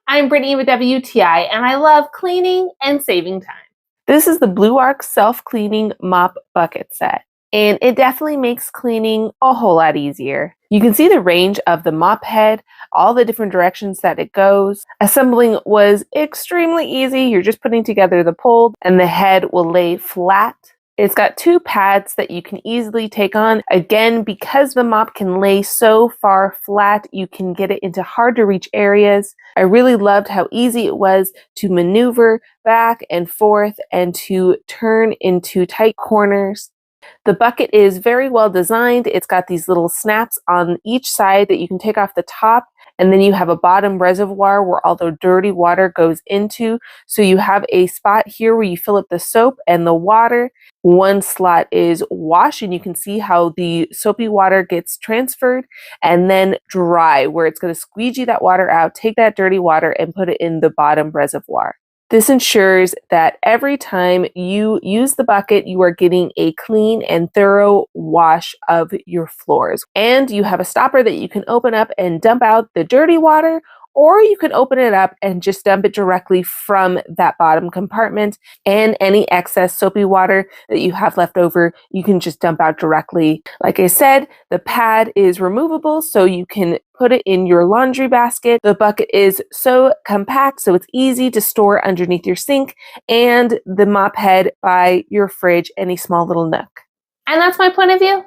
I'm Brittany with WTI, and I love cleaning and saving time. This is the Bluearks self-cleaning mop bucket set, and it definitely makes cleaning a whole lot easier. You can see the range of the mop head, all the different directions that it goes. Assembling was extremely easy. You're just putting together the pole, and the head will lay flat. It's got two pads that you can easily take on. Again, because the mop can lay so far flat, you can get it into hard to reach areas. I really loved how easy it was to maneuver back and forth and to turn into tight corners. The bucket is very well designed. It's got these little snaps on each side that you can take off the top, and then you have a bottom reservoir where all the dirty water goes into. So you have a spot here where you fill up the soap and the water. One slot is wash, and you can see how the soapy water gets transferred, and then dry, where it's going to squeegee that water out, take that dirty water, and put it in the bottom reservoir. This ensures that every time you use the bucket, you are getting a clean and thorough wash of your floors. And you have a stopper that you can open up and dump out the dirty water, or you can open it up and just dump it directly from that bottom compartment. And any excess soapy water that you have left over, you can just dump out directly. Like I said, the pad is removable, so you can put it in your laundry basket. The bucket is so compact, so it's easy to store underneath your sink, and the mop head by your fridge, any small little nook. And that's my point of view.